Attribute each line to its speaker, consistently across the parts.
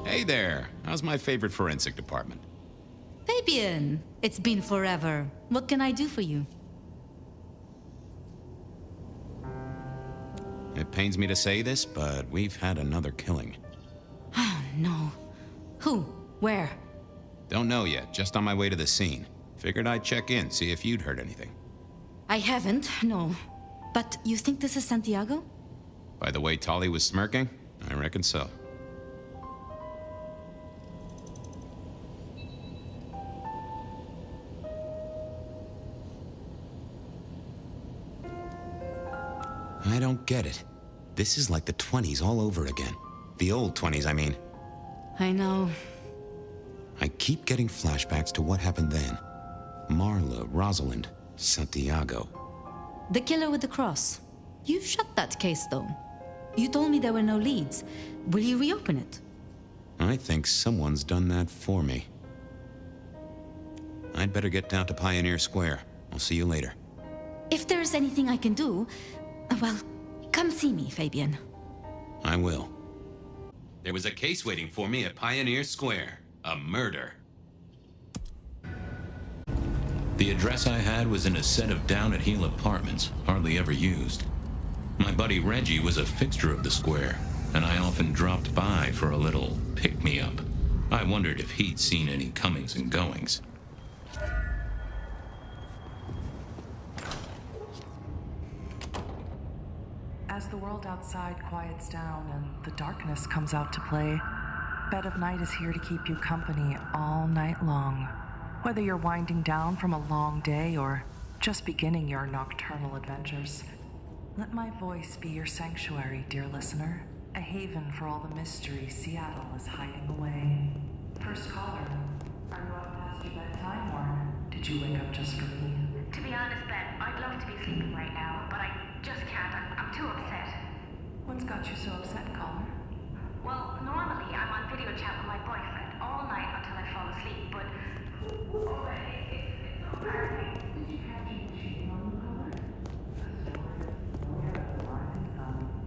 Speaker 1: Hey there. How's my favorite forensic department?
Speaker 2: Fabian, it's been forever. What can I do for you?
Speaker 1: It pains me to say this, but we've had another killing.
Speaker 2: Oh, no. Who? Where?
Speaker 1: Don't know yet, just on my way to the scene. Figured I'd check in, see if you'd heard anything.
Speaker 2: I haven't, no. But you think this is Santiago?
Speaker 1: By the way Tolly was smirking, I reckon so. I don't get it. This is like the 20s all over again. The old 20s, I mean.
Speaker 2: I know.
Speaker 1: I keep getting flashbacks to what happened then. Marla, Rosalind, Santiago.
Speaker 2: The killer with the cross. You shut that case, though. You told me there were no leads. Will you reopen it?
Speaker 1: I think someone's done that for me. I'd better get down to Pioneer Square. I'll see you later.
Speaker 2: If there's anything I can do, well, come see me, Fabian.
Speaker 1: I will. There was a case waiting for me at Pioneer Square. A murder. The address I had was in a set of down-at-heel apartments, hardly ever used. My buddy Reggie was a fixture of the square, and I often dropped by for a little pick-me-up. I wondered if he'd seen any comings and goings.
Speaker 3: As the world outside quiets down and the darkness comes out to play, Bed of Night is here to keep you company all night long. Whether you're winding down from a long day or just beginning your nocturnal adventures, let my voice be your sanctuary, dear listener. A haven for all the mystery Seattle is hiding away. First caller, are you up past your bedtime or did you wake up just for me?
Speaker 4: To be honest, Ben, I'd love to be sleeping right now, but I just can't. I'm too upset.
Speaker 3: What's got you so upset, caller?
Speaker 4: Well, normally I'm on video chat with my boyfriend all night until I fall asleep, but... Oh, it's so embarrassing.
Speaker 3: Did you catch him cheating on you, caller?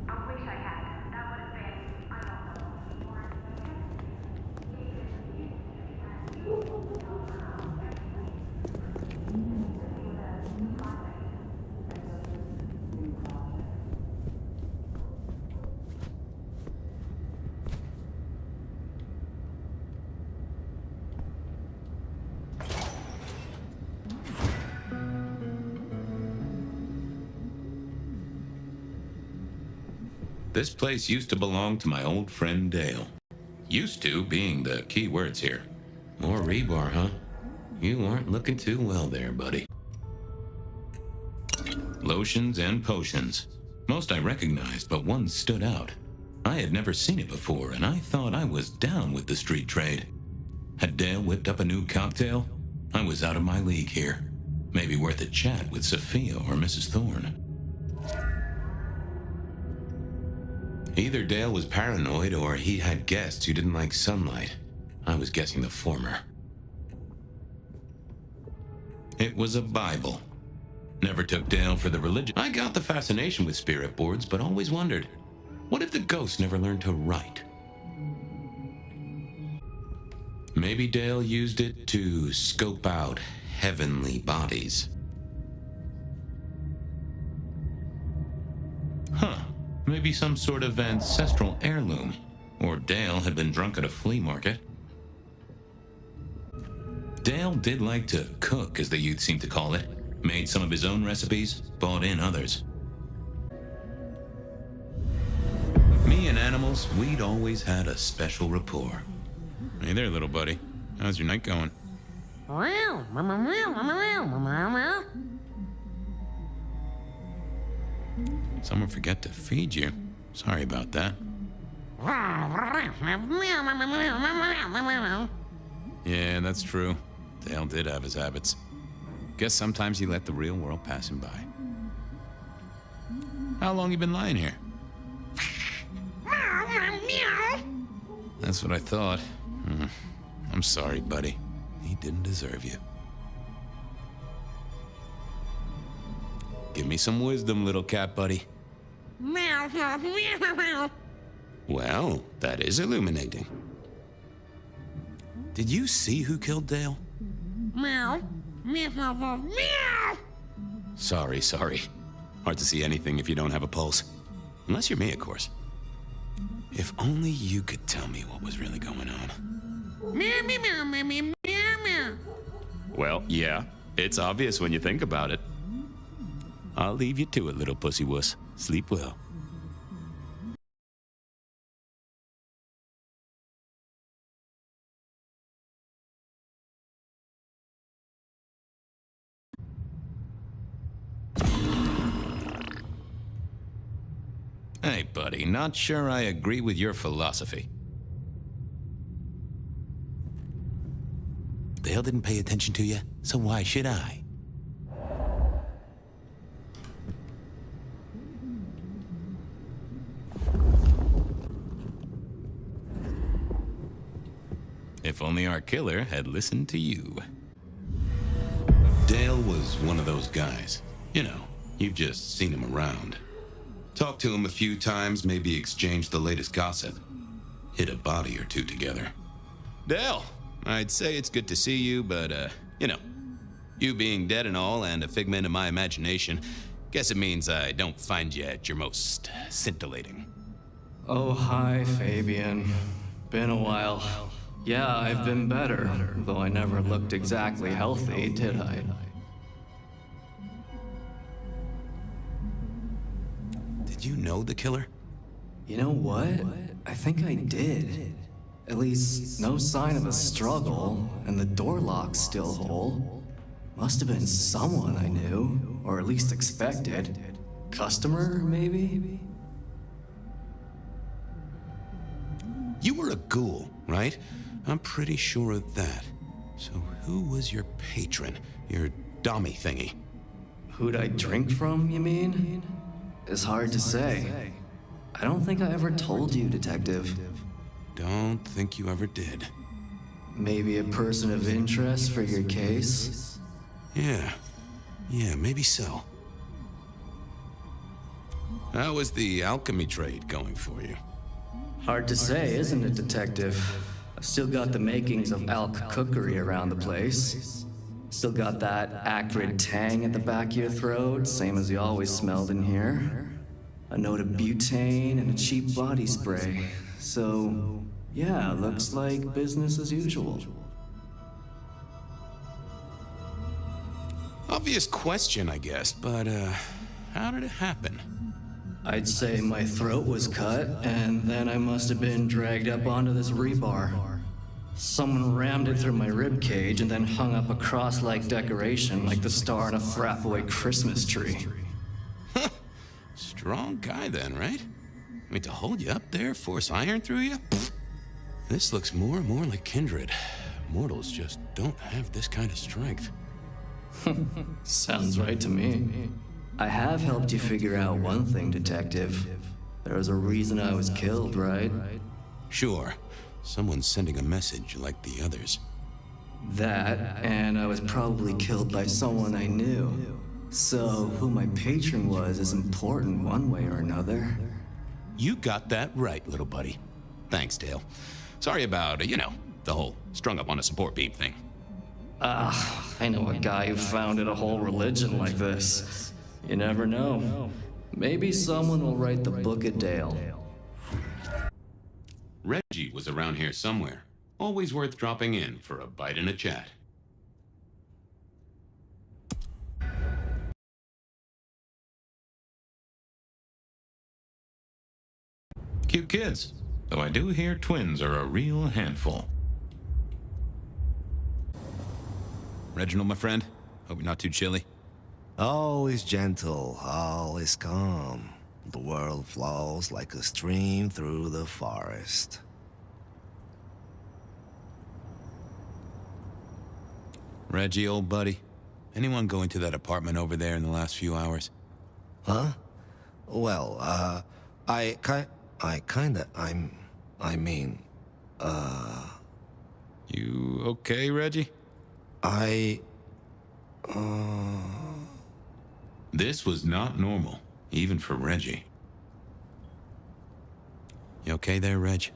Speaker 4: I wish I had. That would have been, I don't know, more
Speaker 1: This place used to belong to my old friend Dale. Used to being the key words here. More rebar, huh? You aren't looking too well there, buddy. Lotions and potions. Most I recognized, but one stood out. I had never seen it before, and I thought I was down with the street trade. Had Dale whipped up a new cocktail? I was out of my league here. Maybe worth a chat with Sophia or Mrs. Thorne. Either Dale was paranoid or he had guests who didn't like sunlight. I was guessing the former. It was a Bible. Never took Dale for the religion. I got the fascination with spirit boards, but always wondered, what if the ghost never learned to write? Maybe Dale used it to scope out heavenly bodies. Huh. Maybe some sort of ancestral heirloom. Or Dale had been drunk at a flea market. Dale did like to cook, as the youth seem to call it. Made some of his own recipes, bought in others. Me and animals, we'd always had a special rapport. Hey there, little buddy. How's your night going? Someone forget to feed you. Sorry about that. Yeah, that's true. Dale did have his habits. Guess sometimes he let the real world pass him by. How long you been lying here? That's what I thought. I'm sorry, buddy. He didn't deserve you. Give me some wisdom, little cat buddy. Well, that is illuminating. Did you see who killed Dale?
Speaker 5: Meow. Meow, meow, meow, meow.
Speaker 1: Sorry. Hard to see anything if you don't have a pulse. Unless you're me, of course. If only you could tell me what was really going on.
Speaker 5: Meow, meow, meow, meow, meow, meow, meow.
Speaker 1: Well, yeah. It's obvious when you think about it. I'll leave you to it, little pussy wuss. Sleep well. Hey, buddy, not sure I agree with your philosophy. Dale didn't pay attention to you, so why should I? If only our killer had listened to you. Dale was one of those guys. You know, you've just seen him around. Talked to him a few times, maybe exchanged the latest gossip. Hit a body or two together. Dale, I'd say it's good to see you, but, you know, you being dead and all and a figment of my imagination, guess it means I don't find you at your most scintillating.
Speaker 6: Oh, hi, Fabian. Been a while. Yeah, I've been better, though I never looked exactly healthy, did I?
Speaker 1: Did you know the killer?
Speaker 6: You know what? I think I did. At least, no sign of a struggle, and the door lock's still whole. Must have been someone I knew, or at least expected. Customer, maybe?
Speaker 1: You were a ghoul, right? I'm pretty sure of that. So who was your patron? Your dummy thingy?
Speaker 6: Who'd I drink from, you mean? It's hard to say. I don't think I ever told you, Detective.
Speaker 1: Don't think you ever did.
Speaker 6: Maybe a person of interest for your case?
Speaker 1: Yeah, maybe so. How was the alchemy trade going for you?
Speaker 6: Hard to say, isn't it, Detective? I've still got the makings of alch cookery around the place. Still got that acrid tang at the back of your throat, same as you always smelled in here. A note of butane and a cheap body spray. So, yeah, looks like business as usual.
Speaker 1: Obvious question, I guess, but, how did it happen?
Speaker 6: I'd say my throat was cut, and then I must have been dragged up onto this rebar. Someone rammed it through my rib cage and then hung up a cross-like decoration like the star on a frat boy Christmas tree.
Speaker 1: Strong guy then, right? I mean, to hold you up there, force iron through you? Pfft. This looks more and more like kindred. Mortals just don't have this kind of strength.
Speaker 6: Sounds right to me. I have helped you figure out one thing, Detective. There was a reason I was killed, right?
Speaker 1: Sure. Someone's sending a message like the others.
Speaker 6: That, and I was probably killed by someone I knew. So, who my patron was is important one way or another.
Speaker 1: You got that right, little buddy. Thanks, Dale. Sorry about, you know, the whole strung up on a support beam thing.
Speaker 6: I know a guy who founded a whole religion like this. You never know. Maybe someone will write the Book of Dale.
Speaker 1: Reggie was around here somewhere. Always worth dropping in for a bite and a chat. Cute kids, though I do hear twins are a real handful. Reginald, my friend, hope you're not too chilly.
Speaker 7: All is gentle, all is calm. The world flows like a stream through the forest.
Speaker 1: Reggie, old buddy, anyone going to that apartment over there in the last few hours?
Speaker 7: Huh? Well,
Speaker 1: You okay, Reggie? This was not normal, even for Reggie. You okay there, Reg?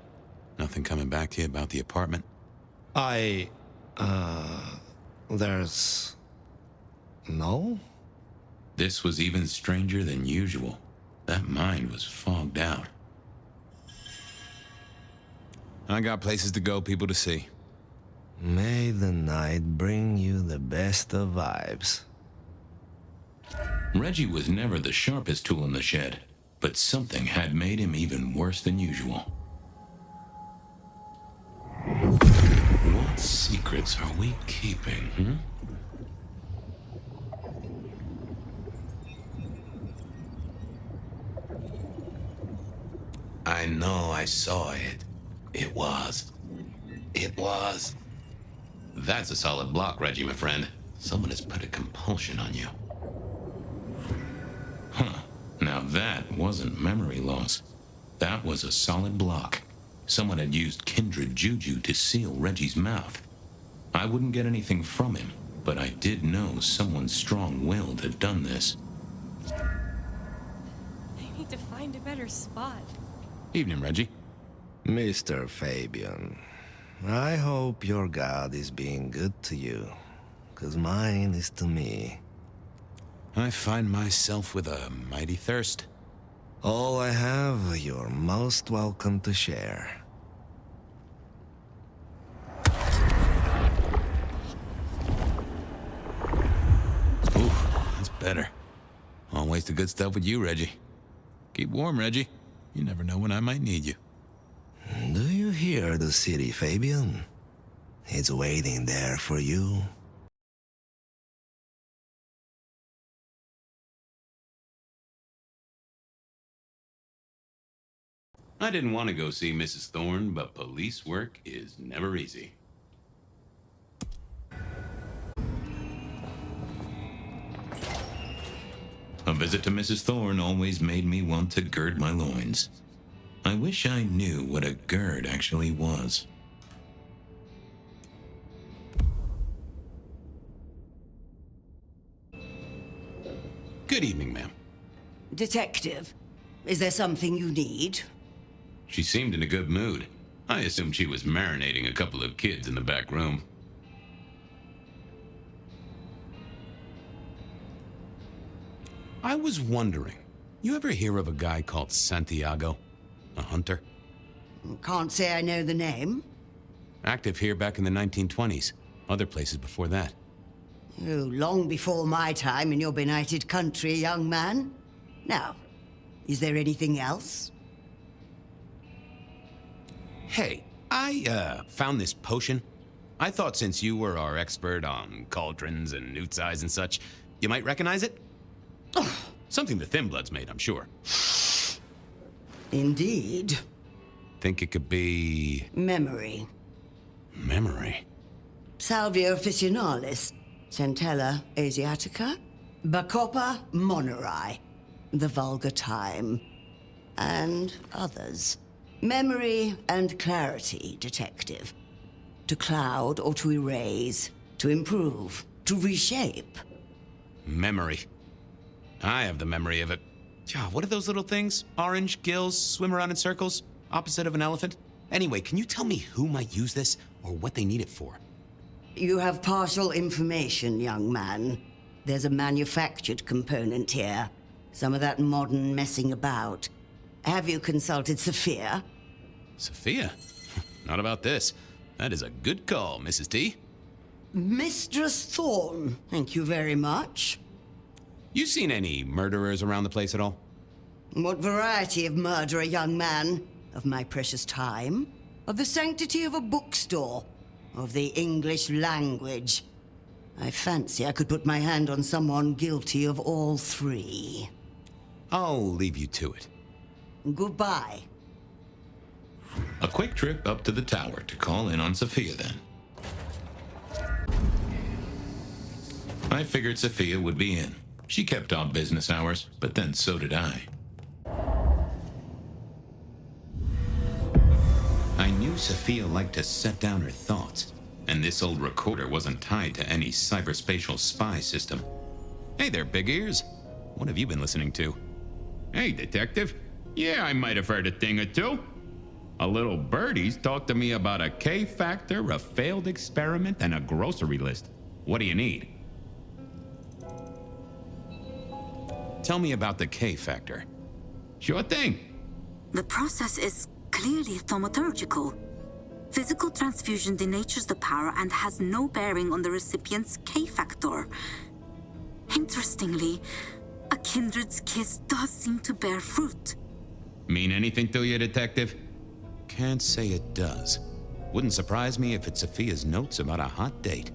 Speaker 1: Nothing coming back to you about the apartment?
Speaker 7: I... There's... No?
Speaker 1: This was even stranger than usual. That mind was fogged out.
Speaker 8: I got places to go, people to see.
Speaker 7: May the night bring you the best of vibes.
Speaker 1: Reggie was never the sharpest tool in the shed, but something had made him even worse than usual. What secrets are we keeping, I know I saw it. It was. That's a solid block, Reggie, my friend. Someone has put a compulsion on you. Huh. Now that wasn't memory loss. That was a solid block. Someone had used kindred juju to seal Reggie's mouth. I wouldn't get anything from him, but I did know someone strong-willed had done this.
Speaker 9: I need to find a better spot.
Speaker 8: Evening, Reggie.
Speaker 7: Mr. Fabian, I hope your God is being good to you, 'cause mine is to me.
Speaker 8: I find myself with a mighty thirst.
Speaker 7: All I have, you're most welcome to share.
Speaker 8: Ooh, that's better. Always the good stuff with you, Reggie. Keep warm, Reggie. You never know when I might need you.
Speaker 7: Do you hear the city, Fabian? It's waiting there for you.
Speaker 1: I didn't want to go see Mrs. Thorne, but police work is never easy. A visit to Mrs. Thorne always made me want to gird my loins. I wish I knew what a gird actually was.
Speaker 8: Good evening, ma'am.
Speaker 10: Detective, is there something you need?
Speaker 1: She seemed in a good mood. I assumed she was marinating a couple of kids in the back room.
Speaker 8: I was wondering, you ever hear of a guy called Santiago? A hunter?
Speaker 10: Can't say I know the name.
Speaker 8: Active here back in the 1920s. Other places before that.
Speaker 10: Oh, long before my time in your benighted country, young man. Now, is there anything else?
Speaker 8: Hey, I, found this potion. I thought since you were our expert on cauldrons and newt's eyes and such, you might recognize it? Something the Thin Bloods made, I'm sure.
Speaker 10: Indeed.
Speaker 8: Think it could be...
Speaker 10: Memory.
Speaker 8: memory?
Speaker 10: Salvia officinalis, Centella asiatica, Bacopa moneri, the vulgar time, and others. Memory and clarity, detective. To cloud or to erase, to improve, to reshape.
Speaker 8: Memory. I have the memory of it. What are those little things? Orange gills, swim around in circles, opposite of an elephant? Anyway, can you tell me who might use this, or what they need it for?
Speaker 10: You have partial information, young man. There's a manufactured component here. Some of that modern messing about. Have you consulted Sophia?
Speaker 8: Sophia? Not about this. That is a good call, Mrs. T.
Speaker 10: Mistress Thorne, thank you very much.
Speaker 8: You seen any murderers around the place at all?
Speaker 10: What variety of murderer, young man? Of my precious time? Of the sanctity of a bookstore? Of the English language? I fancy I could put my hand on someone guilty of all three.
Speaker 8: I'll leave you to it.
Speaker 10: Goodbye.
Speaker 1: A quick trip up to the tower to call in on Sophia then. I figured Sophia would be in. She kept odd business hours, but then so did I. I knew Sophia liked to set down her thoughts, and this old recorder wasn't tied to any cyberspatial spy system.
Speaker 8: Hey there, big ears. What have you been listening to?
Speaker 11: Hey, detective. Yeah, I might have heard a thing or two.
Speaker 1: A little birdie's talked to me about a K-factor, a failed experiment, and a grocery list. What do you need? Tell me about the K-factor. Sure thing.
Speaker 11: The process is clearly thaumaturgical. Physical transfusion denatures the power and has no bearing on the recipient's K-factor. Interestingly, a kindred's kiss does seem to bear fruit.
Speaker 1: Mean anything to you, Detective? Can't say it does. Wouldn't surprise me if it's Sophia's notes about a hot date.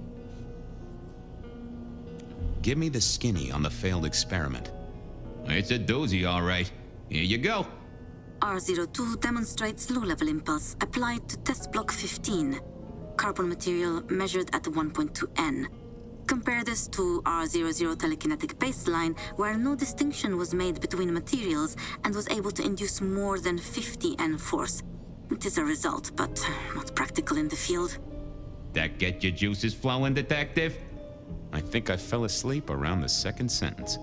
Speaker 1: Give me the skinny on the failed experiment. It's a doozy, all right. Here you go.
Speaker 11: R02 demonstrates low-level impulse applied to test block 15. Carbon material measured at 1.2 N. Compare this to R00 telekinetic baseline, where no distinction was made between materials and was able to induce more than 50 N force. It is a result, but not practical in the field.
Speaker 1: That get your juices flowing, Detective? I think I fell asleep around the second sentence.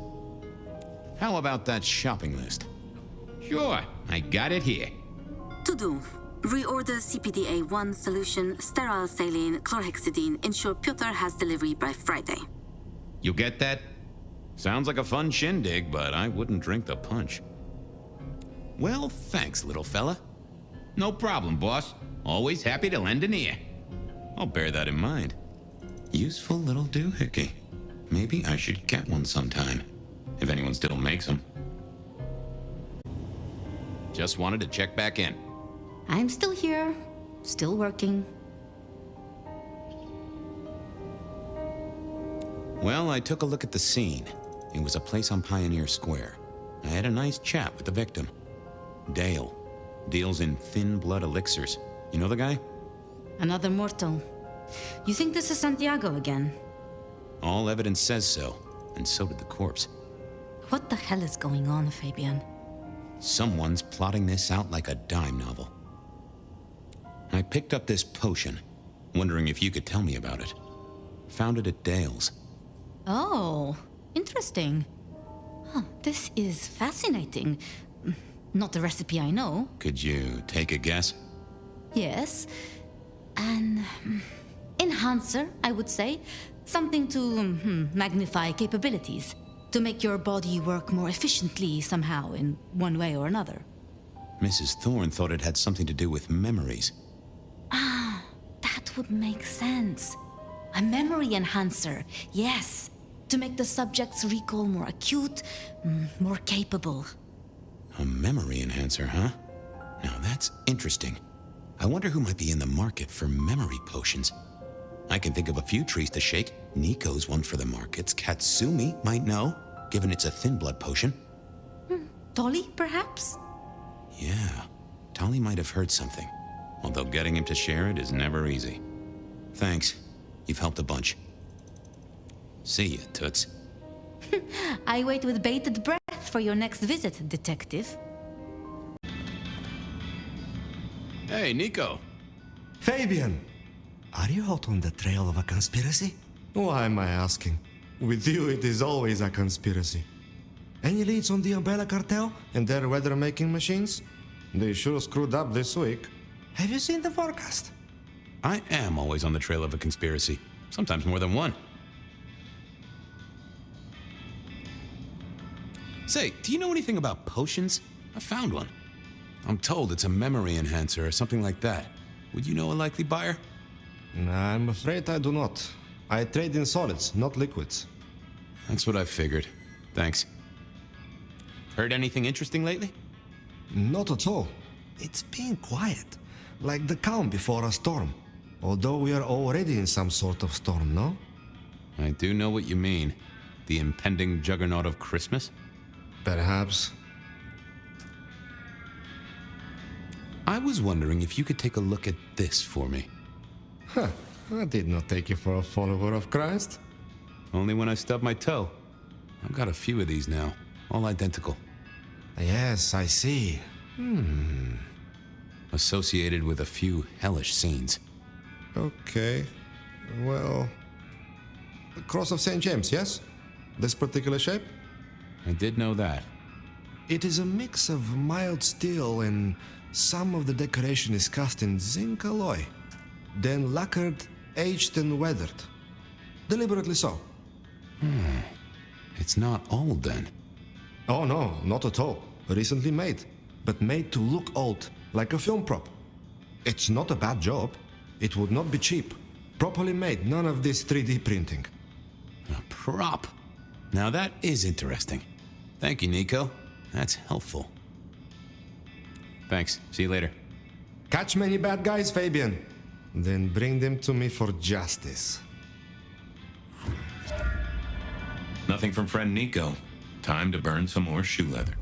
Speaker 1: How about that shopping list? Sure, I got it here.
Speaker 11: To do. Reorder CPDA-1 solution, sterile saline, chlorhexidine. Ensure Piotr has delivery by Friday.
Speaker 1: You get that? Sounds like a fun shindig, but I wouldn't drink the punch. Well, thanks, little fella. No problem, boss. Always happy to lend an ear. I'll bear that in mind. Useful little doohickey. Maybe I should get one sometime, if anyone still makes them. Just wanted to check back in.
Speaker 2: I'm still here, still working.
Speaker 1: Well, I took a look at the scene. It was a place on Pioneer Square. I had a nice chat with the victim. Dale. Deals in thin blood elixirs. You know the guy?
Speaker 2: Another mortal. You think this is Santiago again?
Speaker 1: All evidence says so, and so did the corpse.
Speaker 2: What the hell is going on, Fabian?
Speaker 1: Someone's plotting this out like a dime novel. I picked up this potion, wondering if you could tell me about it. Found it at Dale's.
Speaker 2: Oh, interesting. Huh, this is fascinating. Not the recipe I know.
Speaker 1: Could you take a guess?
Speaker 2: Yes. An enhancer, I would say. Something to magnify capabilities. To make your body work more efficiently somehow, in one way or another.
Speaker 1: Mrs. Thorne thought it had something to do with memories.
Speaker 2: Ah, that would make sense. A memory enhancer, yes. To make the subject's recall more acute, more capable.
Speaker 1: A memory enhancer, huh? Now that's interesting. I wonder who might be in the market for memory potions. I can think of a few trees to shake. Nico's one for the markets. Katsumi might know, given it's a thin blood potion.
Speaker 2: Tolly, perhaps?
Speaker 1: Yeah, Tolly might have heard something. Although getting him to share it is never easy. Thanks. You've helped a bunch. See ya, Toots.
Speaker 2: I wait with bated breath for your next visit, Detective.
Speaker 1: Hey, Nico.
Speaker 7: Fabian! Are you out on the trail of a conspiracy? Why am I asking? With you, it is always a conspiracy. Any leads on the Umbrella Cartel and their weather-making machines? They sure screwed up this week. Have you seen the forecast?
Speaker 1: I am always on the trail of a conspiracy. Sometimes more than one. Say, do you know anything about potions? I found one. I'm told it's a memory enhancer or something like that. Would you know a likely buyer?
Speaker 7: I'm afraid I do not. I trade in solids, not liquids.
Speaker 1: That's what I figured. Thanks. Heard anything interesting lately?
Speaker 7: Not at all. It's been quiet, like the calm before a storm. Although we are already in some sort of storm, no?
Speaker 1: I do know what you mean. The impending juggernaut of Christmas?
Speaker 7: Perhaps.
Speaker 1: I was wondering if you could take a look at this for me.
Speaker 7: Huh. I did not take you for a follower of Christ.
Speaker 1: Only when I stubbed my toe. I've got a few of these now, all identical.
Speaker 7: Yes, I see.
Speaker 1: Associated with a few hellish scenes.
Speaker 7: Okay. Well... The Cross of St. James, yes? This particular shape?
Speaker 1: I did know that.
Speaker 7: It is a mix of mild steel and some of the decoration is cast in zinc alloy, then lacquered, aged and weathered. Deliberately so.
Speaker 8: It's not old then.
Speaker 7: Oh no, not at all. Recently made, but made to look old, like a film prop. It's not a bad job. It would not be cheap. Properly made, none of this 3D printing.
Speaker 8: A prop. Now that is interesting. Thank you, Nico. That's helpful. Thanks. See you later.
Speaker 7: Catch many bad guys, Fabian. Then bring them to me for justice.
Speaker 1: Nothing from friend Nico. Time to burn some more shoe leather.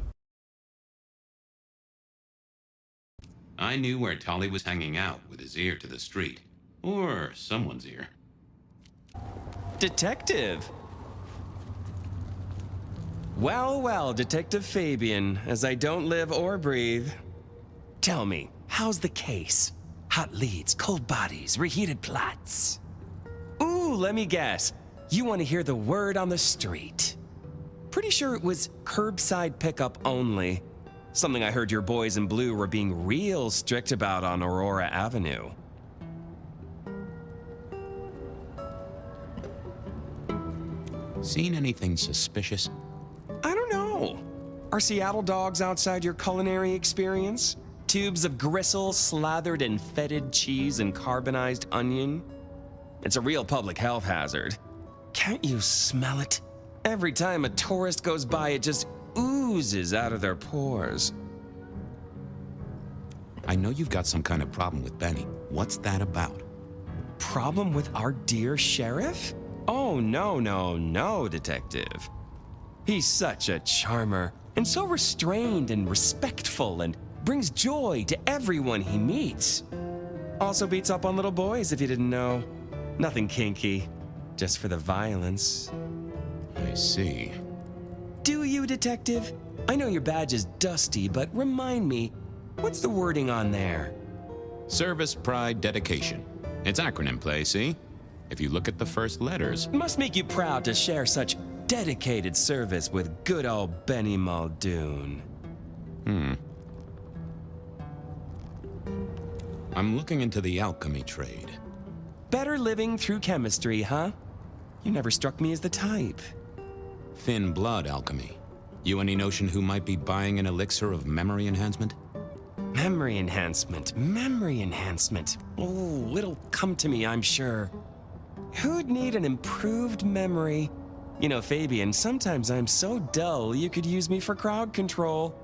Speaker 1: I knew where Tolly was hanging out with his ear to the street. Or someone's ear.
Speaker 12: Detective! Well, well, Detective Fabian, as I don't live or breathe. Tell me, how's the case? Hot leads, cold bodies, reheated plots. Ooh, let me guess. You want to hear the word on the street. Pretty sure it was curbside pickup only. Something I heard your boys in blue were being real strict about on Aurora Avenue.
Speaker 8: Seen anything suspicious?
Speaker 12: I don't know. Are Seattle dogs outside your culinary experience? Tubes of gristle slathered in fetid cheese and carbonized onion? It's a real public health hazard. Can't you smell it? Every time a tourist goes by, it just oozes out of their pores.
Speaker 8: I know you've got some kind of problem with Benny. What's that about?
Speaker 12: Problem with our dear sheriff? Oh, no, Detective. He's such a charmer, and so restrained and respectful, and brings joy to everyone he meets. Also beats up on little boys, if you didn't know. Nothing kinky, just for the violence.
Speaker 8: I see.
Speaker 12: Do you, Detective? I know your badge is dusty, but remind me, what's the wording on there?
Speaker 8: Service, pride, dedication. It's acronym play, see? If you look at the first letters...
Speaker 12: Must make you proud to share such dedicated service with good old Benny Muldoon.
Speaker 8: I'm looking into the alchemy trade.
Speaker 12: Better living through chemistry, huh? You never struck me as the type.
Speaker 8: Thin blood alchemy. You any notion who might be buying an elixir of memory enhancement?
Speaker 12: Memory enhancement. Oh, it'll come to me, I'm sure. Who'd need an improved memory? You know, Fabian, sometimes I'm so dull you could use me for crowd control.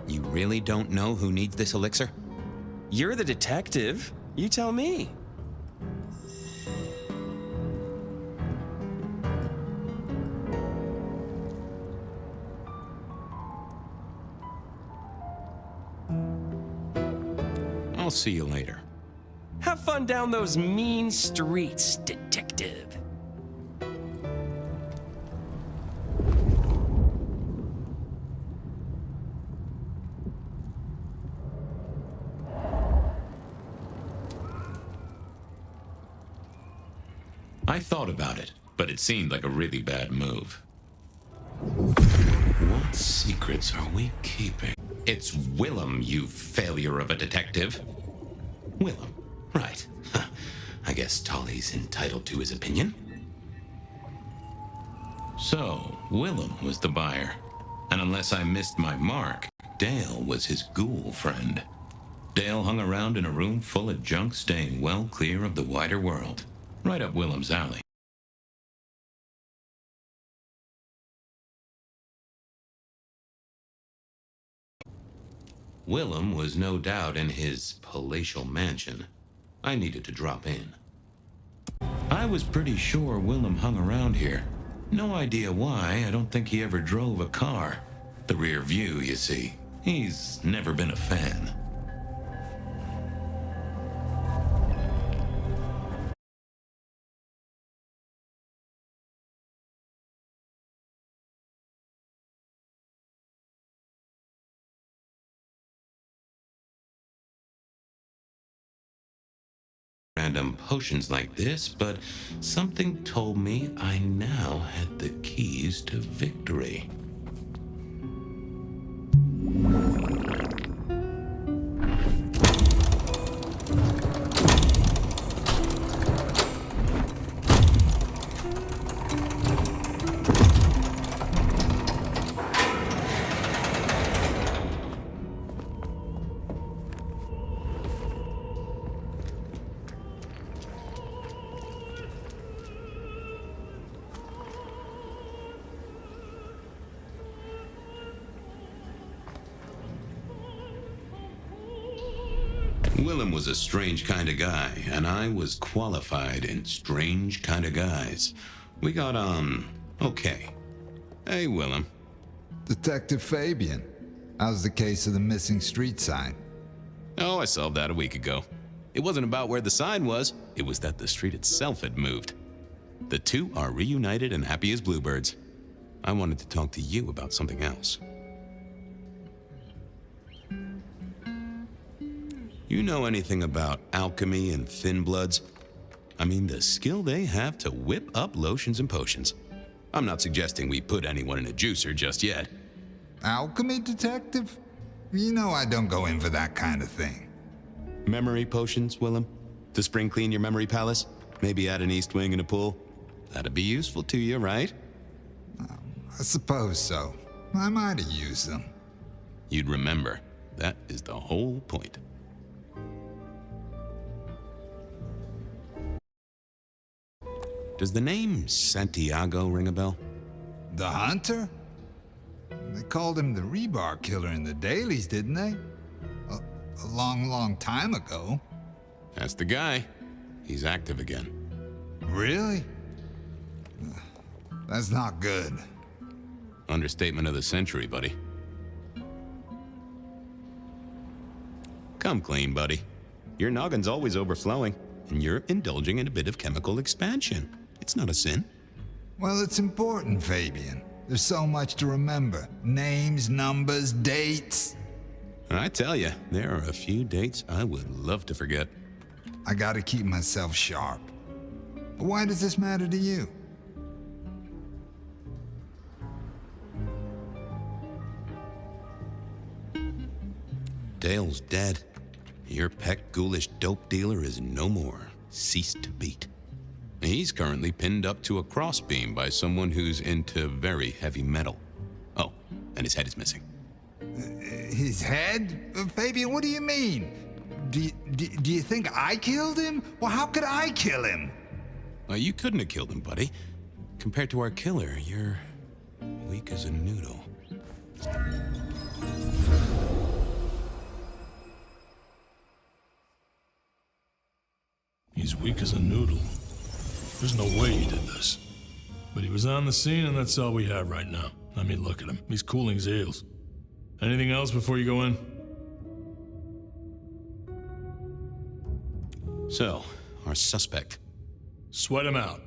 Speaker 8: You really don't know who needs this elixir?
Speaker 12: You're the detective. You tell me.
Speaker 8: I'll see you later.
Speaker 12: Have fun down those mean streets, Detective.
Speaker 1: I thought about it, but it seemed like a really bad move. What secrets are we keeping? It's Willem, you failure of a detective. Willem, right. I guess Tolly's entitled to his opinion. So, Willem was the buyer. And unless I missed my mark, Dale was his ghoul friend. Dale hung around in a room full of junk, staying well clear of the wider world. Right up Willem's alley. Willem was no doubt in his palatial mansion. I needed to drop in. I was pretty sure Willem hung around here. No idea why. I don't think he ever drove a car. The rear view, you see. He's never been a fan. Random potions like this, but something told me I now had the keys to victory. Willem was a strange kind of guy, and I was qualified in strange kind of guys. We got on okay. Hey, Willem.
Speaker 13: Detective Fabian, how's the case of the missing street sign?
Speaker 1: Oh, I solved that a week ago. It wasn't about where the sign was, it was that the street itself had moved. The two are reunited and happy as bluebirds. I wanted to talk to you about something else. You know anything about alchemy and thin bloods? I mean, the skill they have to whip up lotions and potions. I'm not suggesting we put anyone in a juicer just yet.
Speaker 13: Alchemy, detective? You know I don't go in for that kind of thing.
Speaker 1: Memory potions, Willem? To spring clean your memory palace? Maybe add an east wing and a pool? That'd be useful to you, right?
Speaker 13: I suppose so. I might have used them.
Speaker 1: You'd remember. That is the whole point. Does the name Santiago ring a bell?
Speaker 13: The hunter? They called him the rebar killer in the dailies, didn't they? A long, long time ago.
Speaker 1: That's the guy. He's active again.
Speaker 13: Really? That's not good.
Speaker 1: Understatement of the century, buddy. Come clean, buddy. Your noggin's always overflowing, and you're indulging in a bit of chemical expansion. It's not a sin.
Speaker 13: Well, it's important, Fabian. There's so much to remember. Names, numbers, dates.
Speaker 1: I tell you, there are a few dates I would love to forget.
Speaker 13: I gotta keep myself sharp. Why does this matter to you?
Speaker 1: Dale's dead. Your peck ghoulish dope dealer is no more. Ceased to beat. He's currently pinned up to a crossbeam by someone who's into very heavy metal. Oh, and his head is missing.
Speaker 13: His head? Fabian, what do you mean? Do you think I killed him? Well, how could I kill him?
Speaker 1: Well, you couldn't have killed him, buddy. Compared to our killer, you're weak as a noodle.
Speaker 14: He's weak as a noodle. There's no way he did this. But he was on the scene, and that's all we have right now. I mean, look at him. He's cooling his heels. Anything else before you go in?
Speaker 1: So, our suspect.
Speaker 14: Sweat him out.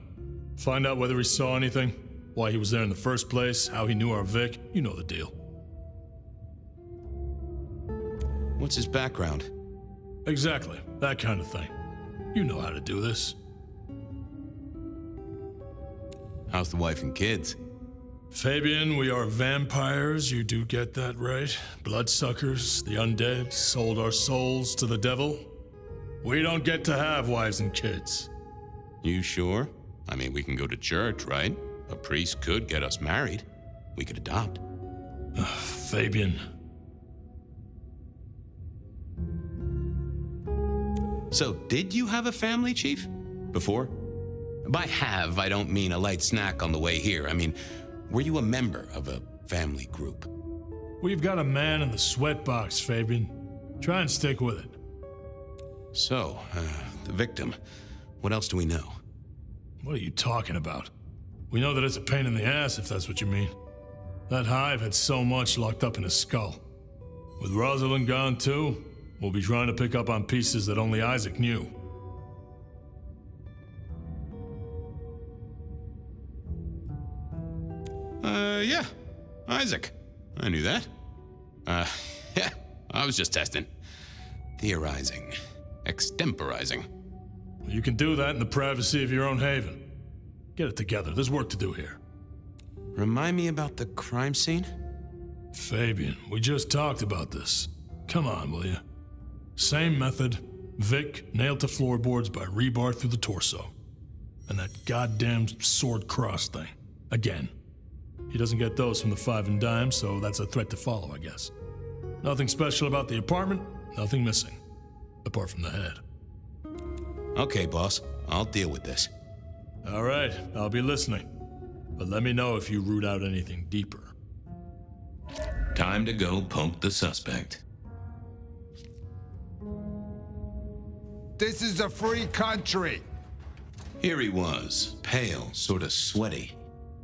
Speaker 14: Find out whether he saw anything, why he was there in the first place, how he knew our Vic. You know the deal.
Speaker 1: What's his background?
Speaker 14: Exactly. That kind of thing. You know how to do this.
Speaker 1: How's the wife and kids?
Speaker 14: Fabian, we are vampires, you do get that right. Bloodsuckers, the undead, sold our souls to the devil. We don't get to have wives and kids.
Speaker 1: You sure? I mean, we can go to church, right? A priest could get us married. We could adopt.
Speaker 14: Fabian.
Speaker 1: So, did you have a family, Chief? Before? By have, I don't mean a light snack on the way here. I mean, were you a member of a family group?
Speaker 14: We've got a man in the sweatbox, Fabian. Try and stick with it.
Speaker 1: So, the victim. What else do we know?
Speaker 14: What are you talking about? We know that it's a pain in the ass, if that's what you mean. That hive had so much locked up in his skull. With Rosalind gone too, we'll be trying to pick up on pieces that only Isaac knew.
Speaker 1: Yeah. Isaac. I knew that. Yeah, I was just testing. Theorizing. Extemporizing.
Speaker 14: You can do that in the privacy of your own haven. Get it together. There's work to do here.
Speaker 1: Remind me about the crime scene?
Speaker 14: Fabian, we just talked about this. Come on, will you? Same method. Vic nailed to floorboards by rebar through the torso. And that goddamn sword cross thing. Again. He doesn't get those from the Five and Dime, so that's a threat to follow, I guess. Nothing special about the apartment, nothing missing. Apart from the head.
Speaker 8: Okay, boss. I'll deal with this.
Speaker 14: All right, I'll be listening. But let me know if you root out anything deeper.
Speaker 1: Time to go poke the suspect.
Speaker 13: This is a free country.
Speaker 1: Here he was, pale, sort of sweaty.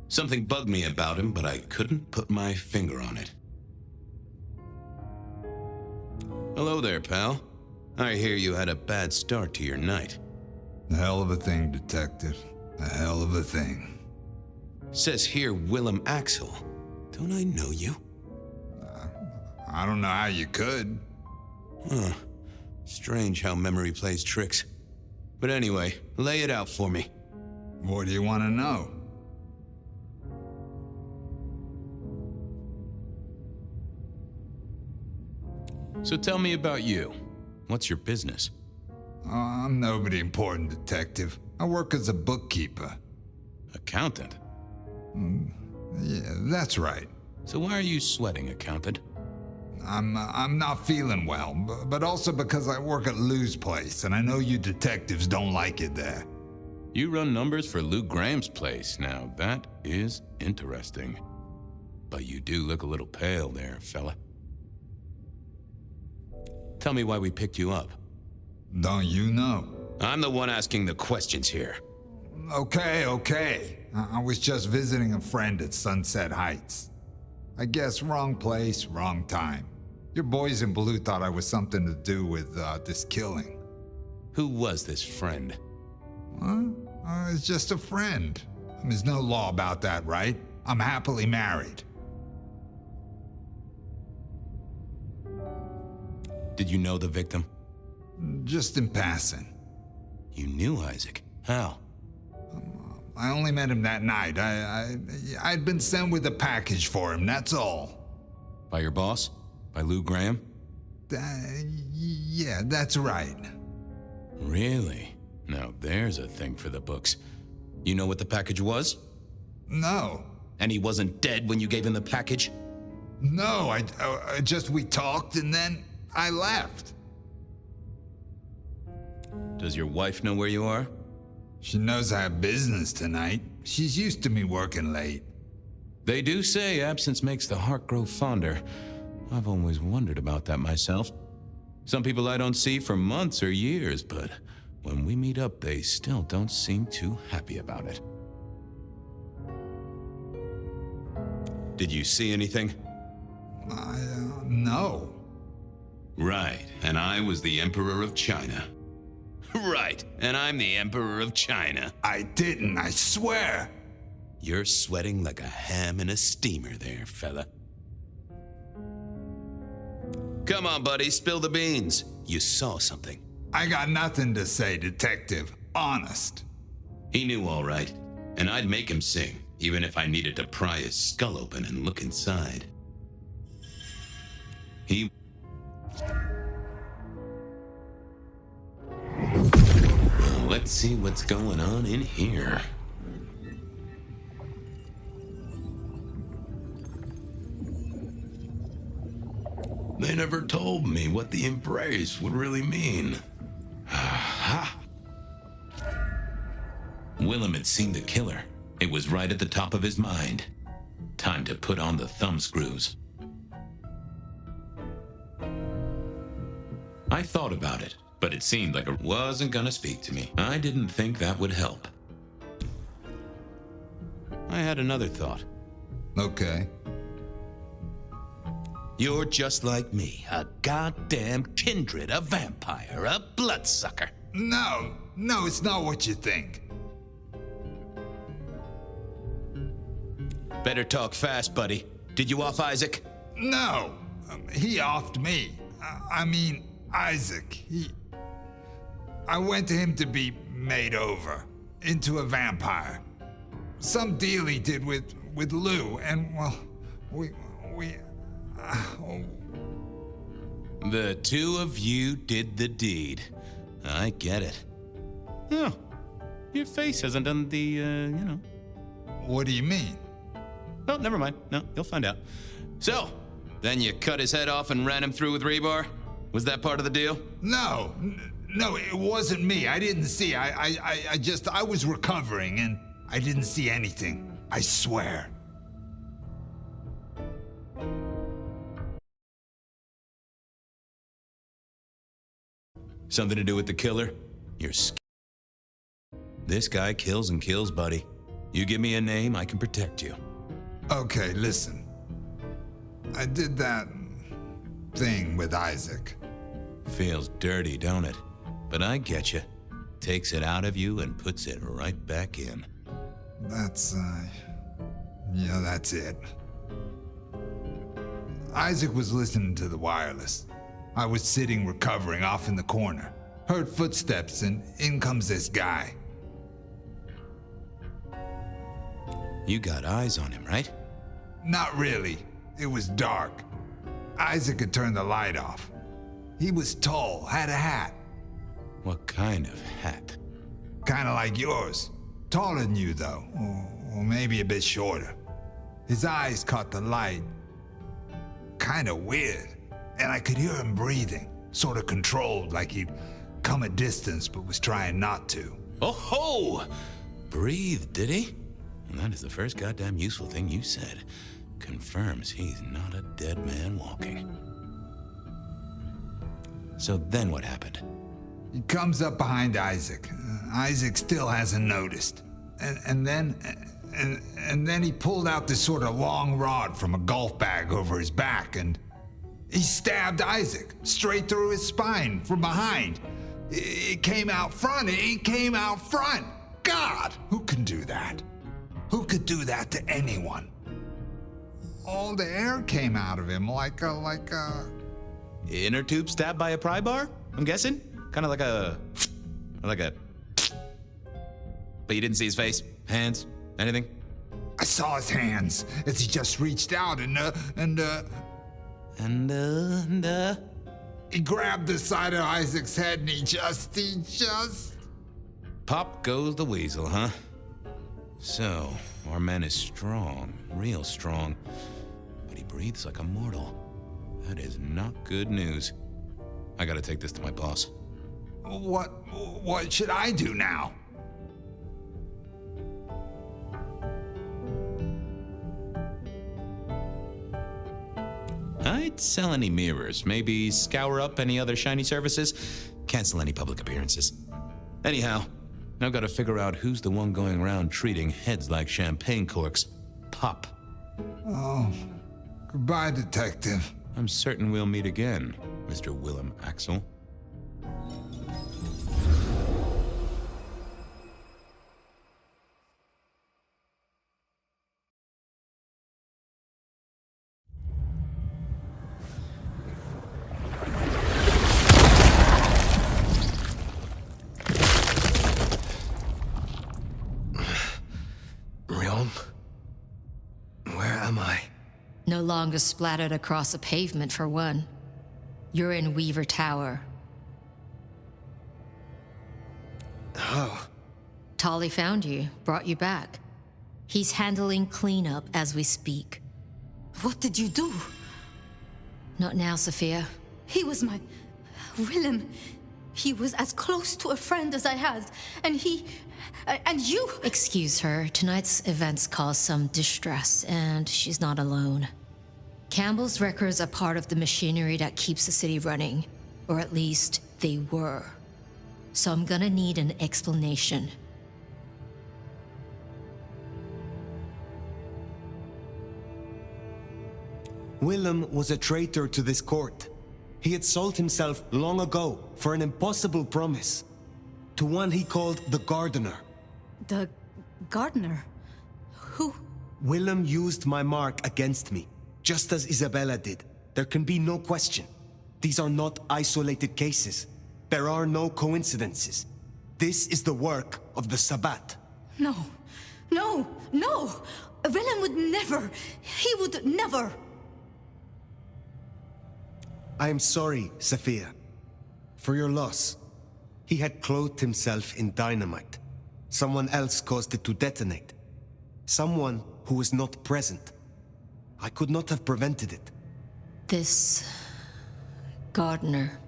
Speaker 1: Something bugged me about him, but I couldn't put my finger on it. Hello there, pal. I hear you had a bad start to your night.
Speaker 13: A hell of a thing, Detective. A hell of a thing.
Speaker 1: Says here Willem Axel. Don't I know you?
Speaker 13: I don't know how you could.
Speaker 1: Huh. Strange how memory plays tricks. But anyway, lay it out for me.
Speaker 13: What do you want to know?
Speaker 1: So tell me about you. What's your business?
Speaker 13: I'm nobody important, Detective. I work as a bookkeeper.
Speaker 1: Accountant?
Speaker 13: Yeah, that's right.
Speaker 1: So why are you sweating, accountant?
Speaker 13: I'm not feeling well, but also because I work at Lou's place, and I know you detectives don't like it there.
Speaker 1: You run numbers for Lou Graham's place. Now, that is interesting. But you do look a little pale there, fella. Tell me why we picked you up.
Speaker 13: Don't you know?
Speaker 1: I'm the one asking the questions here.
Speaker 13: Okay. I was just visiting a friend at Sunset Heights. I guess wrong place, wrong time. Your boys in blue thought I was something to do with this killing.
Speaker 1: Who was this friend?
Speaker 13: It's just a friend. There's no law about that, right? I'm happily married.
Speaker 1: Did you know the victim?
Speaker 13: Just in passing.
Speaker 1: You knew Isaac? How?
Speaker 13: I only met him that night. I'd been sent with a package for him, that's all.
Speaker 1: By your boss? By Lou Graham?
Speaker 13: Yeah, that's right.
Speaker 1: Really? Now there's a thing for the books. You know what the package was?
Speaker 13: No.
Speaker 1: And he wasn't dead when you gave him the package?
Speaker 13: No, we talked and then I left.
Speaker 1: Does your wife know where you are?
Speaker 13: She knows I have business tonight. She's used to me working late.
Speaker 1: They do say absence makes the heart grow fonder. I've always wondered about that myself. Some people I don't see for months or years, but when we meet up, they still don't seem too happy about it. Did you see anything?
Speaker 13: No.
Speaker 1: Right, and I was the Emperor of China. Right, and I'm the Emperor of China.
Speaker 13: I didn't, I swear.
Speaker 1: You're sweating like a ham in a steamer there, fella. Come on, buddy, spill the beans. You saw something.
Speaker 13: I got nothing to say, Detective. Honest.
Speaker 1: He knew all right, and I'd make him sing, even if I needed to pry his skull open and look inside. Well, let's see what's going on in here. They never told me what the embrace would really mean. Aha! Willem had seen the killer. It was right at the top of his mind. Time to put on the thumbscrews. I thought about it, but it seemed like it wasn't gonna speak to me. I didn't think that would help. I had another thought.
Speaker 13: Okay.
Speaker 1: You're just like me, a goddamn kindred, a vampire, a bloodsucker.
Speaker 13: No, it's not what you think.
Speaker 1: Better talk fast, buddy. Did you off Isaac?
Speaker 13: No, he offed me. I mean, Isaac. I went to him to be made over into a vampire. Some deal he did with Lou, and well,
Speaker 8: The two of you did the deed. I get it. Oh, your face hasn't done the, you know.
Speaker 13: What do you mean?
Speaker 8: Well, never mind. No, you'll find out. So, then you cut his head off and ran him through with rebar? Was that part of the deal?
Speaker 13: No, it wasn't me. I didn't see. I was recovering and I didn't see anything. I swear.
Speaker 1: Something to do with the killer? You're This guy kills and kills, buddy. You give me a name, I can protect you.
Speaker 13: Okay, listen. I did that thing with Isaac.
Speaker 1: Feels dirty, don't it? But I get you. Takes it out of you and puts it right back in.
Speaker 13: Yeah, that's it. Isaac was listening to the wireless. I was sitting recovering off in the corner. Heard footsteps and in comes this guy.
Speaker 1: You got eyes on him, right?
Speaker 13: Not really. It was dark. Isaac had turned the light off. He was tall, had a hat.
Speaker 1: What kind of hat?
Speaker 13: Kinda like yours. Taller than you, though. Or maybe a bit shorter. His eyes caught the light. Kinda weird. And I could hear him breathing. Sorta controlled, like he'd come a distance but was trying not to.
Speaker 1: Oh ho! Breathe, did he? And that is the first goddamn useful thing you said. Confirms he's not a dead man walking. So then what happened?
Speaker 13: He comes up behind Isaac. Isaac still hasn't noticed. And then he pulled out this sort of long rod from a golf bag over his back and he stabbed Isaac straight through his spine from behind. It came out front. It came out front. God, who can do that? Who could do that to anyone? All the air came out of him like a...
Speaker 8: Inner tube stabbed by a pry bar, I'm guessing? Kind of like a... But you didn't see his face? Hands? Anything?
Speaker 13: I saw his hands as he just reached out and he grabbed the side of Isaac's head and he just...
Speaker 1: Pop goes the weasel, huh? So, our man is strong, real strong, but he breathes like a mortal. That is not good news. I gotta take this to my boss.
Speaker 13: What should I do now?
Speaker 1: I'd sell any mirrors, maybe scour up any other shiny surfaces, cancel any public appearances. Anyhow, I've got to figure out who's the one going around treating heads like champagne corks. Pop.
Speaker 13: Oh, goodbye, Detective.
Speaker 1: I'm certain we'll meet again, Mr. Willem Axel.
Speaker 12: Where am I?
Speaker 15: No longer splattered across a pavement, for one. You're in Weaver Tower.
Speaker 12: Oh.
Speaker 15: Tolly found you, brought you back. He's handling cleanup as we speak.
Speaker 2: What did you do?
Speaker 15: Not now, Sophia.
Speaker 2: He was my... Willem. He was as close to a friend as I had, and he... and you...
Speaker 15: Excuse her. Tonight's events caused some distress, and she's not alone. Campbell's records are part of the machinery that keeps the city running. Or at least, they were. So I'm gonna need an explanation.
Speaker 16: Willem was a traitor to this court. He had sold himself long ago for an impossible promise. To one he called the Gardener.
Speaker 2: The gardener? Who?
Speaker 16: Willem used my mark against me, just as Isabella did. There can be no question. These are not isolated cases. There are no coincidences. This is the work of the Sabbat.
Speaker 2: No. No. No! Willem would never... He would never...
Speaker 16: I am sorry, Sophia, for your loss. He had clothed himself in dynamite. Someone else caused it to detonate. Someone who was not present. I could not have prevented it.
Speaker 15: This gardener.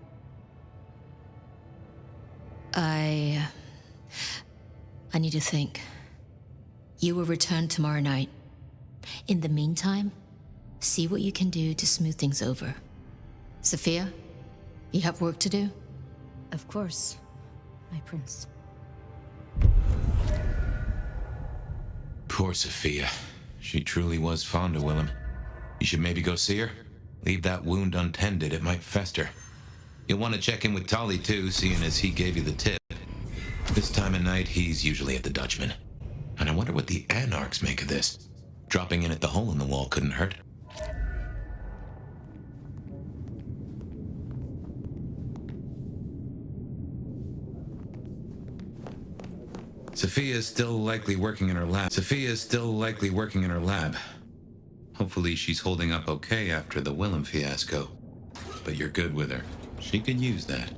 Speaker 15: I need to think. You will return tomorrow night. In the meantime, see what you can do to smooth things over. Sophia, you have work to do?
Speaker 2: Of course, my prince.
Speaker 1: Poor Sophia. She truly was fond of Willem. You should maybe go see her. Leave that wound untended, it might fester. You'll want to check in with Tolly too, seeing as he gave you the tip. This time of night, he's usually at the Dutchman. And I wonder what the Anarchs make of this. Dropping in at the hole in the wall couldn't hurt. Sophia's still likely working in her lab. Hopefully she's holding up okay after the Willem fiasco. But you're good with her. She could use that.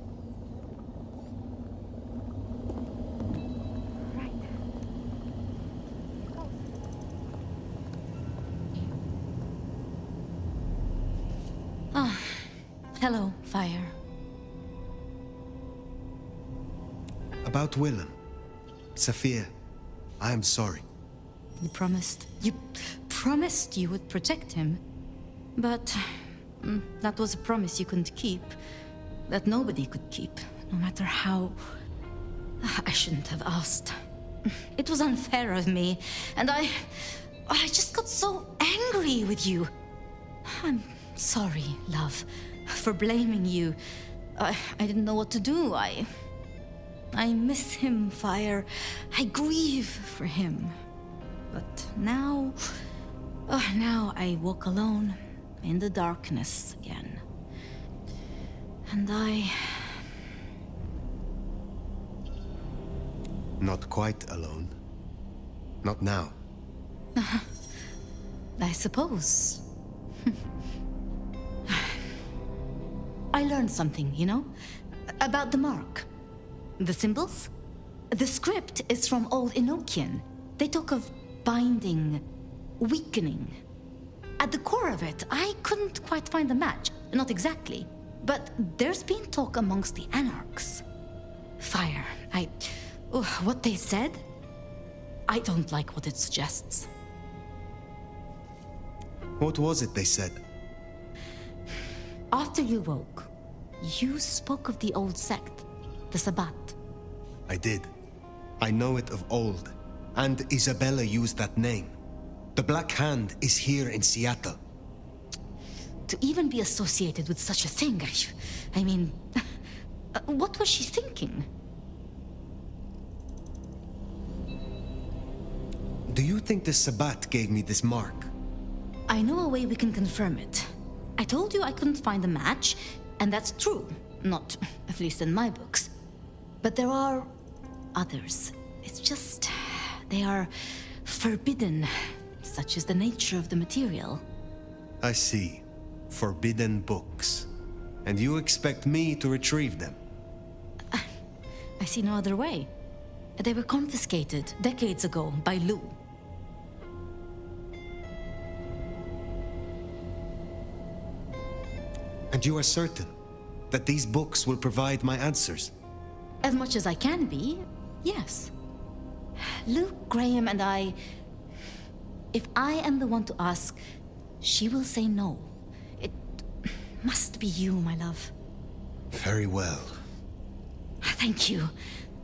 Speaker 2: Ah, hello, Fire.
Speaker 16: About Willem. Sophia, I am sorry.
Speaker 2: You promised you would protect him. But that was a promise you couldn't keep. That nobody could keep, no matter how... I shouldn't have asked. It was unfair of me, and I just got so angry with you. I'm sorry, love, for blaming you. I didn't know what to do. I miss him, Fire. I grieve for him. But now I walk alone in the darkness again. And
Speaker 16: Not quite alone. Not now.
Speaker 2: I suppose. I learned something, you know? About the mark. The symbols? The script is from Old Enochian. They talk of binding, weakening. At the core of it, I couldn't quite find a match. Not exactly. But there's been talk amongst the Anarchs. Fire, what they said? I don't like what it suggests.
Speaker 16: What was it they said?
Speaker 2: After you woke, you spoke of the old sect, the Sabbat.
Speaker 16: I did. I know it of old. And Isabella used that name. The Black Hand is here in Seattle.
Speaker 2: To even be associated with such a thing, I mean... what was she thinking?
Speaker 16: Do you think the Sabbat gave me this mark?
Speaker 2: I know a way we can confirm it. I told you I couldn't find a match, and that's true. Not, at least in my books. But there are others. It's just... they are forbidden. Such is the nature of the material.
Speaker 16: I see. Forbidden books. And you expect me to retrieve them?
Speaker 2: I see no other way. They were confiscated decades ago by Lou.
Speaker 16: And you are certain that these books will provide my answers?
Speaker 2: As much as I can be, yes. Luke, Graham, and I... If I am the one to ask, she will say no. It must be you, my love.
Speaker 16: Very well.
Speaker 2: Thank you.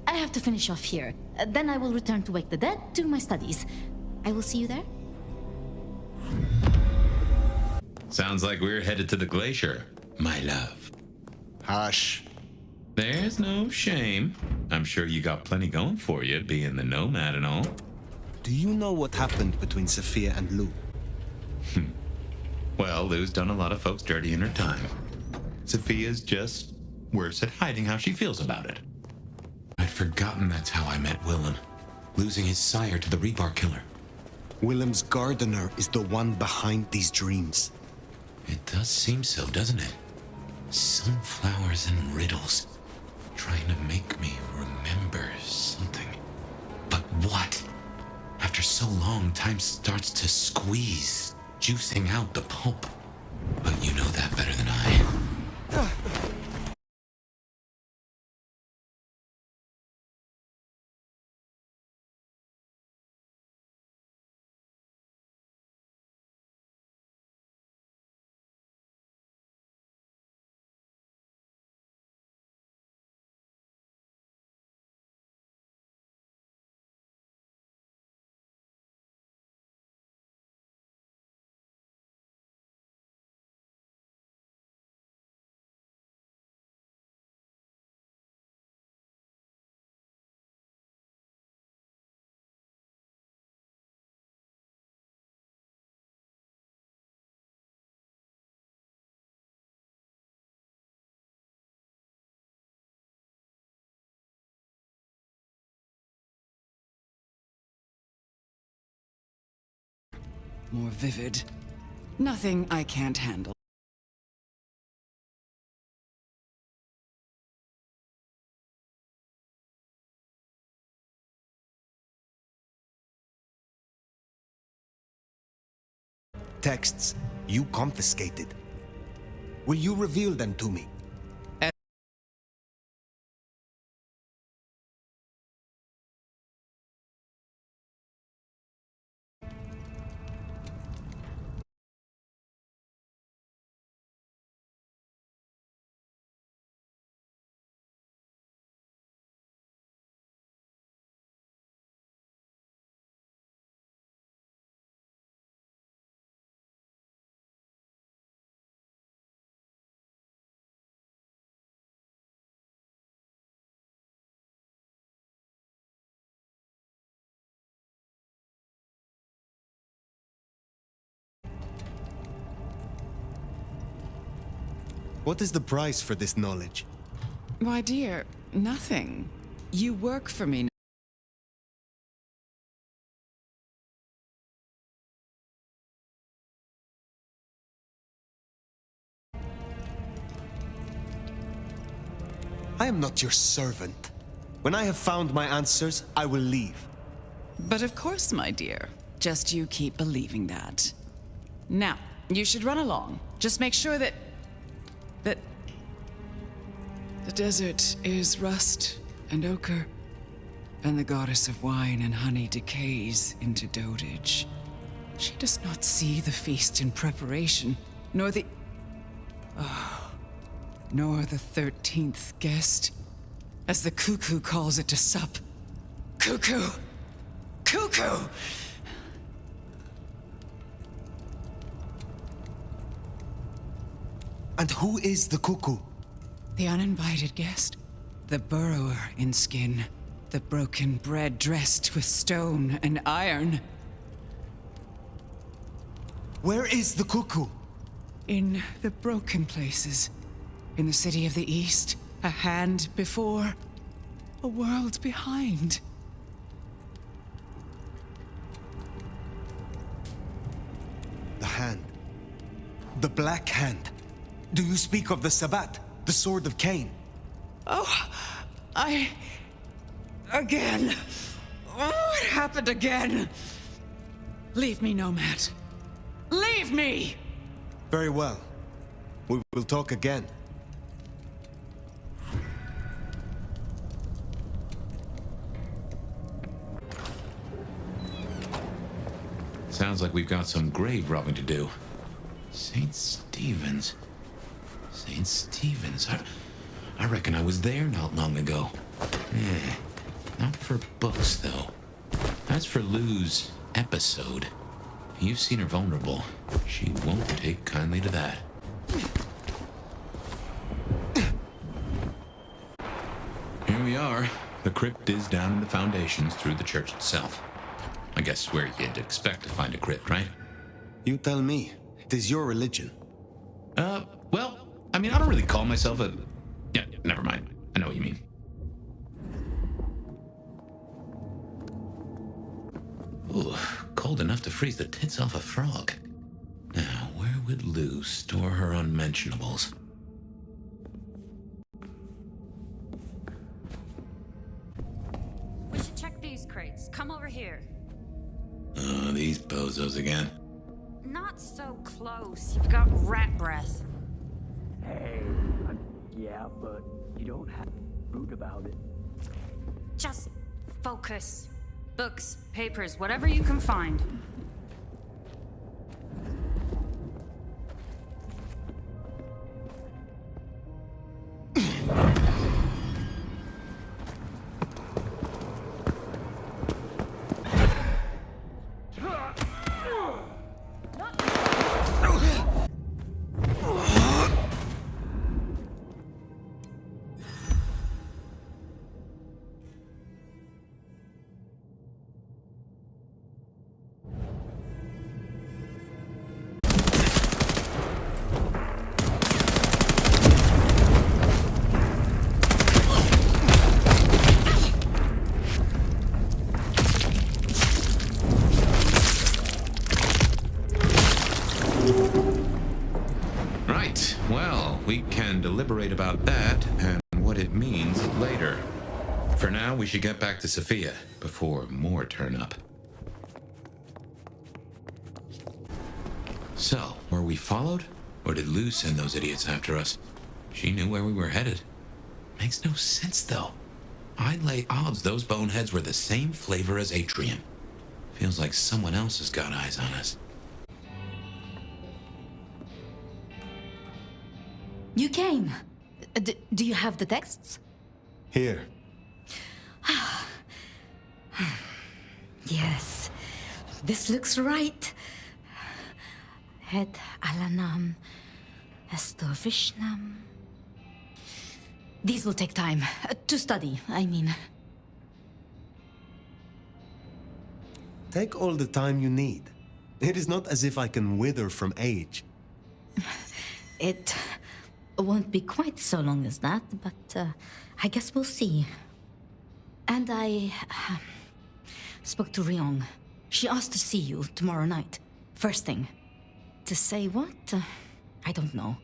Speaker 2: I have to finish off here. Then I will return to Wake the Dead, do my studies. I will see you there.
Speaker 1: Sounds like we're headed to the glacier, my love.
Speaker 13: Hush.
Speaker 1: There's no shame. I'm sure you got plenty going for you, being the nomad and all.
Speaker 16: Do you know what happened between Sophia and Lou?
Speaker 1: Well, Lou's done a lot of folks dirty in her time. Sophia's just worse at hiding how she feels about it. I'd forgotten that's how I met Willem. Losing his sire to the rebar killer.
Speaker 16: Willem's gardener is the one behind these dreams.
Speaker 1: It does seem so, doesn't it? Sunflowers and riddles. Trying to make me remember something. But what? After so long, time starts to squeeze, juicing out the pulp. But you know that better than I.
Speaker 17: More vivid. Nothing I can't handle.
Speaker 16: Texts you confiscated. Will you reveal them to me? What is the price for this knowledge?
Speaker 17: Why, dear, nothing. You work for me.
Speaker 16: I am not your servant. When I have found my answers, I will leave.
Speaker 17: But of course, my dear. Just you keep believing that. Now, you should run along. Just make sure that the desert is rust and ochre, and the goddess of wine and honey decays into dotage. She does not see the feast in preparation, nor the 13th guest, as the cuckoo calls it to sup. Cuckoo! Cuckoo!
Speaker 16: And who is the cuckoo?
Speaker 17: The uninvited guest. The burrower in skin. The broken bread dressed with stone and iron.
Speaker 16: Where is the cuckoo?
Speaker 17: In the broken places. In the city of the East. A hand before. A world behind.
Speaker 16: The hand. The Black Hand. Do you speak of the Sabbat? The Sword of Cain?
Speaker 17: Oh, again. Oh, it happened again. Leave me, Nomad. Leave me!
Speaker 16: Very well. We will talk again.
Speaker 1: Sounds like we've got some grave robbing to do. St. Stephen's. St. Stephen's. I reckon I was there not long ago. Not for books, though. As for Lou's episode, you've seen her vulnerable. She won't take kindly to that. Here we are. The crypt is down in the foundations through the church itself. I guess where you'd expect to find a crypt, right?
Speaker 16: You tell me. It is your religion.
Speaker 1: Well, I mean, I don't really call myself a... Yeah, never mind. I know what you mean. Ooh, cold enough to freeze the tits off a frog. Now, where would Lou store her unmentionables?
Speaker 18: these crates. Come over here.
Speaker 1: Oh, these bozos again.
Speaker 18: Not so close. You've got rat breath.
Speaker 19: Hey, yeah, but you don't have to be rude about it.
Speaker 18: Just focus. Books, papers, whatever you can find.
Speaker 1: Right, well, we can deliberate about that and what it means later. For now, we should get back to Sophia before more turn up. So, were we followed? Or did Lou send those idiots after us? She knew where we were headed. Makes no sense, though. I'd lay odds those boneheads were the same flavor as Atrium. Feels like someone else has got eyes on us.
Speaker 2: You came. Do you have the texts?
Speaker 16: Here.
Speaker 2: Yes, this looks right. Het alanam esto vishnam. These will take time to study, I mean.
Speaker 16: Take all the time you need. It is not as if I can wither from age.
Speaker 2: It won't be quite so long as that, but I guess we'll see. And I spoke to Ryong. She asked to see you tomorrow night, first thing. To say what? I don't know.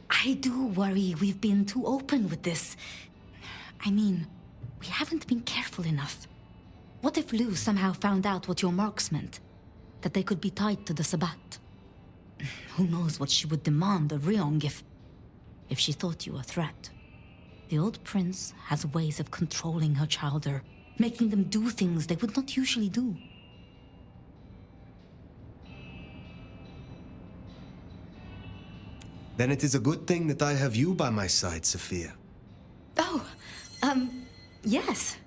Speaker 2: I do worry we've been too open with this. I mean, we haven't been careful enough. What if Lou somehow found out what your marks meant? That they could be tied to the Sabbat? Who knows what she would demand of Ryong if she thought you a threat. The old prince has ways of controlling her childer, making them do things they would not usually do.
Speaker 16: Then it is a good thing that I have you by my side, Sophia.
Speaker 2: Oh, yes.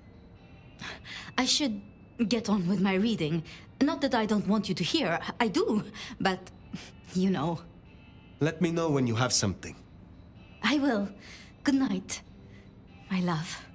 Speaker 2: I should get on with my reading. Not that I don't want you to hear, I do, but, you know.
Speaker 16: Let me know when you have something.
Speaker 2: I will. Good night, my love.